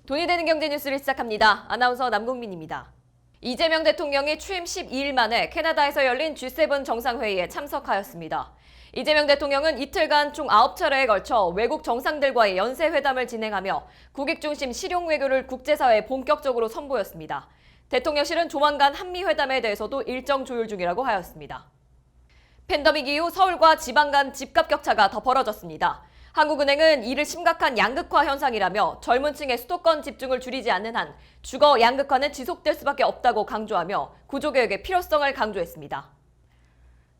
돈이 되는 경제 뉴스를 시작합니다. 아나운서 남국민입니다. 이재명 대통령이 취임 12일 만에 캐나다에서 열린 G7 정상회의에 참석하였습니다. 이재명 대통령은 이틀간 총 9차례에 걸쳐 외국 정상들과의 연쇄회담을 진행하며 국익 중심 실용 외교를 국제사회에 본격적으로 선보였습니다. 대통령실은 조만간 한미회담에 대해서도 일정 조율 중이라고 하였습니다. 팬데믹 이후 서울과 지방 간 집값 격차가 더 벌어졌습니다. 한국은행은 이를 심각한 양극화 현상이라며 젊은 층의 수도권 집중을 줄이지 않는 한 주거 양극화는 지속될 수밖에 없다고 강조하며 구조개혁의 필요성을 강조했습니다.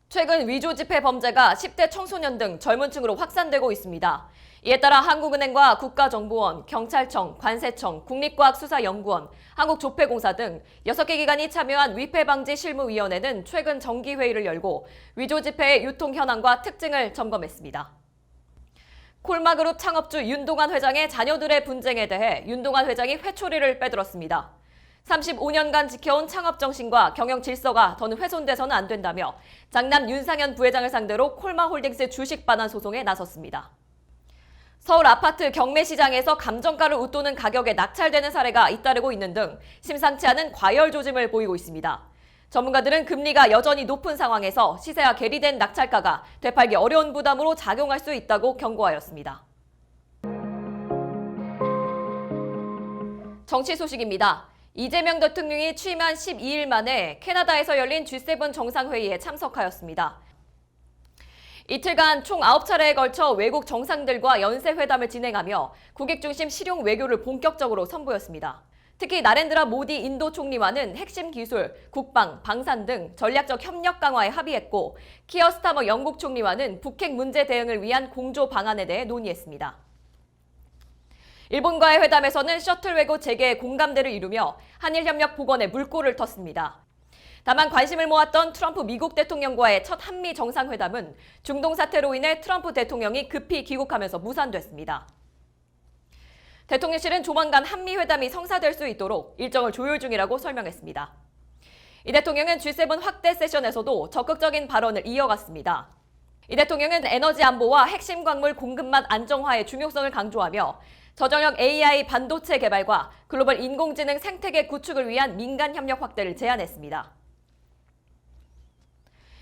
최근 위조 지폐 범죄가 10대 청소년 등 젊은 층으로 확산되고 있습니다. 이에 따라 한국은행과 국가정보원, 경찰청, 관세청, 국립과학수사연구원, 한국조폐공사 등 6개 기관이 참여한 위패방지실무위원회는 최근 정기회의를 열고 위조 지폐의 유통 현황과 특징을 점검했습니다. 콜마그룹 창업주 윤동환 회장의 자녀들의 분쟁에 대해 윤동환 회장이 회초리를 빼들었습니다. 35년간 지켜온 창업 정신과 경영 질서가 더는 훼손돼서는 안 된다며 장남 윤상현 부회장을 상대로 콜마홀딩스 주식 반환 소송에 나섰습니다. 서울 아파트 경매시장에서 감정가를 웃도는 가격에 낙찰되는 사례가 잇따르고 있는 등 심상치 않은 과열 조짐을 보이고 있습니다. 전문가들은 금리가 여전히 높은 상황에서 시세와 괴리된 낙찰가가 되팔기 어려운 부담으로 작용할 수 있다고 경고하였습니다. 정치 소식입니다. 이재명 대통령이 취임한 12일 만에 캐나다에서 열린 G7 정상회의에 참석하였습니다. 이틀간 총 9차례에 걸쳐 외국 정상들과 연쇄회담을 진행하며 국익 중심 실용 외교를 본격적으로 선보였습니다. 특히 나렌드라 모디 인도 총리와는 핵심 기술, 국방, 방산 등 전략적 협력 강화에 합의했고 키어 스타머 영국 총리와는 북핵 문제 대응을 위한 공조 방안에 대해 논의했습니다. 일본과의 회담에서는 셔틀 외교 재개에 공감대를 이루며 한일협력 복원에 물꼬를 텄습니다. 다만 관심을 모았던 트럼프 미국 대통령과의 첫 한미 정상회담은 중동 사태로 인해 트럼프 대통령이 급히 귀국하면서 무산됐습니다. 대통령실은 조만간 한미회담이 성사될 수 있도록 일정을 조율 중이라고 설명했습니다. 이 대통령은 G7 확대 세션에서도 적극적인 발언을 이어갔습니다. 이 대통령은 에너지 안보와 핵심 광물 공급망 안정화의 중요성을 강조하며 저전력 AI 반도체 개발과 글로벌 인공지능 생태계 구축을 위한 민간 협력 확대를 제안했습니다.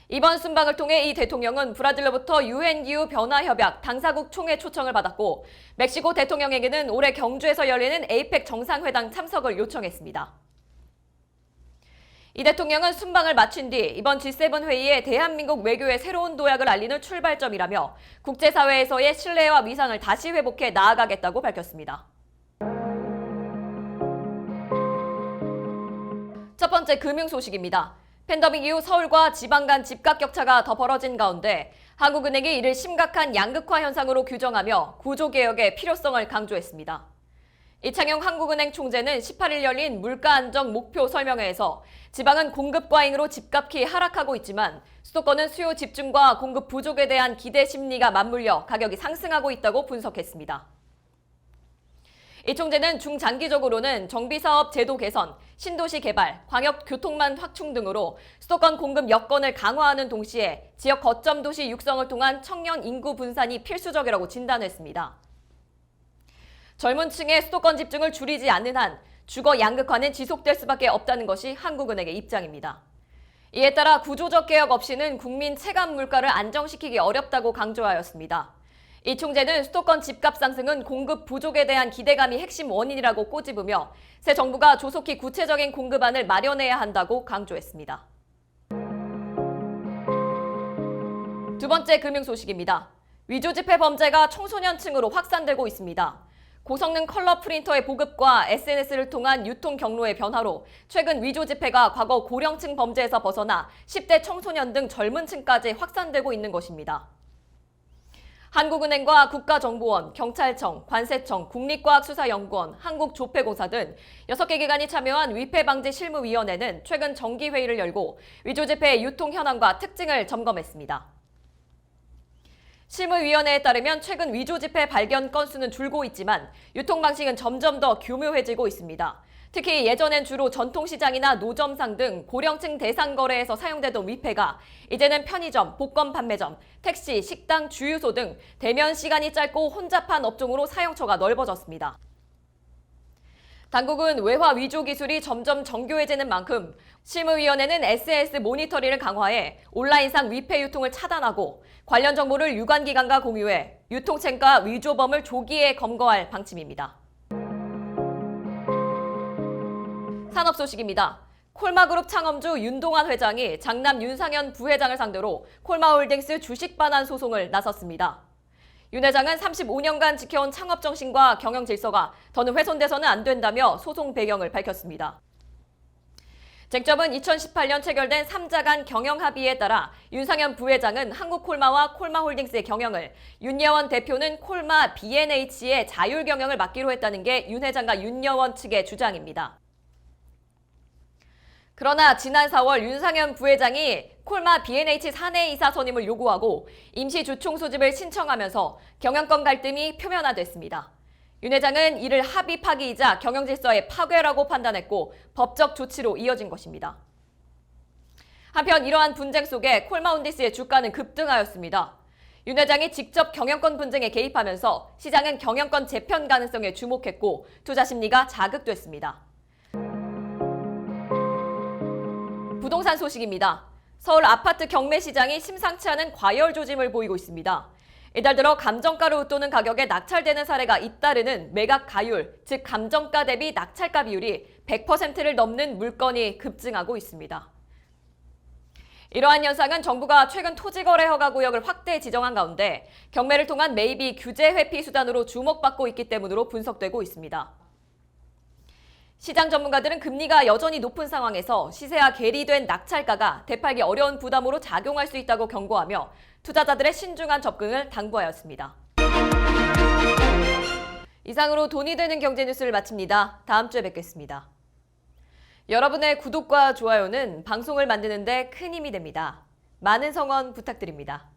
이번 순방을 통해 이 대통령은 브라질로부터 유엔기후 변화협약 당사국 총회 초청을 받았고 멕시코 대통령에게는 올해 경주에서 열리는 에이펙 정상회담 참석을 요청했습니다. 이 대통령은 순방을 마친 뒤 이번 G7 회의에 대한민국 외교의 새로운 도약을 알리는 출발점이라며 국제사회에서의 신뢰와 위상을 다시 회복해 나아가겠다고 밝혔습니다. 첫 번째 금융 소식입니다. 팬데믹 이후 서울과 지방 간 집값 격차가 더 벌어진 가운데 한국은행이 이를 심각한 양극화 현상으로 규정하며 구조개혁의 필요성을 강조했습니다. 이창용 한국은행 총재는 18일 열린 물가안정 목표 설명회에서 지방은 공급 과잉으로 집값이 하락하고 있지만 수도권은 수요 집중과 공급 부족에 대한 기대 심리가 맞물려 가격이 상승하고 있다고 분석했습니다. 이 총재는 중장기적으로는 정비사업 제도 개선, 신도시 개발, 광역교통망 확충 등으로 수도권 공급 여건을 강화하는 동시에 지역 거점 도시 육성을 통한 청년 인구 분산이 필수적이라고 진단했습니다. 젊은 층의 수도권 집중을 줄이지 않는 한 주거 양극화는 지속될 수밖에 없다는 것이 한국은행의 입장입니다. 이에 따라 구조적 개혁 없이는 국민 체감 물가를 안정시키기 어렵다고 강조하였습니다. 이 총재는 수도권 집값 상승은 공급 부족에 대한 기대감이 핵심 원인이라고 꼬집으며 새 정부가 조속히 구체적인 공급안을 마련해야 한다고 강조했습니다. 두 번째 금융 소식입니다. 위조 지폐 범죄가 청소년층으로 확산되고 있습니다. 고성능 컬러 프린터의 보급과 SNS를 통한 유통 경로의 변화로 최근 위조 지폐가 과거 고령층 범죄에서 벗어나 10대 청소년 등 젊은 층까지 확산되고 있는 것입니다. 한국은행과 국가정보원, 경찰청, 관세청, 국립과학수사연구원, 한국조폐공사 등 6개 기관이 참여한 위패방지실무위원회는 최근 정기회의를 열고 위조지폐의 유통 현황과 특징을 점검했습니다. 실무위원회에 따르면 최근 위조지폐 발견 건수는 줄고 있지만 유통 방식은 점점 더 교묘해지고 있습니다. 특히 예전엔 주로 전통시장이나 노점상 등 고령층 대상 거래에서 사용되던 위패가 이제는 편의점, 복권 판매점, 택시, 식당, 주유소 등 대면 시간이 짧고 혼잡한 업종으로 사용처가 넓어졌습니다. 당국은 외화 위조 기술이 점점 정교해지는 만큼 실무위원회는 SNS 모니터링을 강화해 온라인상 위패 유통을 차단하고 관련 정보를 유관기관과 공유해 유통체과 위조범을 조기에 검거할 방침입니다. 산업 소식입니다. 콜마그룹 창업주 윤동환 회장이 장남 윤상현 부회장을 상대로 콜마홀딩스 주식 반환 소송을 나섰습니다. 윤 회장은 35년간 지켜온 창업 정신과 경영 질서가 더는 훼손돼서는 안 된다며 소송 배경을 밝혔습니다. 쟁점은 2018년 체결된 3자 간 경영 합의에 따라 윤상현 부회장은 한국콜마와 콜마홀딩스의 경영을, 윤여원 대표는 콜마 B&H의 자율 경영을 맡기로 했다는 게 윤 회장과 윤여원 측의 주장입니다. 그러나 지난 4월 윤상현 부회장이 콜마 B&H 사내이사 선임을 요구하고 임시 주총 소집을 신청하면서 경영권 갈등이 표면화됐습니다. 윤 회장은 이를 합의 파기이자 경영 질서의 파괴라고 판단했고 법적 조치로 이어진 것입니다. 한편 이러한 분쟁 속에 콜마홀딩스의 주가는 급등하였습니다. 윤 회장이 직접 경영권 분쟁에 개입하면서 시장은 경영권 재편 가능성에 주목했고 투자 심리가 자극됐습니다. 부동산 소식입니다. 서울 아파트 경매 시장이 심상치 않은 과열 조짐을 보이고 있습니다. 이달 들어 감정가로 웃도는 가격에 낙찰되는 사례가 잇따르는 매각 가율, 즉 감정가 대비 낙찰가 비율이 100%를 넘는 물건이 급증하고 있습니다. 이러한 현상은 정부가 최근 토지거래 허가 구역을 확대 지정한 가운데 경매를 통한 매입이 규제 회피 수단으로 주목받고 있기 때문으로 분석되고 있습니다. 시장 전문가들은 금리가 여전히 높은 상황에서 시세와 괴리된 낙찰가가 되팔기 어려운 부담으로 작용할 수 있다고 경고하며 투자자들의 신중한 접근을 당부하였습니다. 이상으로 돈이 되는 경제 뉴스를 마칩니다. 다음 주에 뵙겠습니다. 여러분의 구독과 좋아요는 방송을 만드는 데 큰 힘이 됩니다. 많은 성원 부탁드립니다.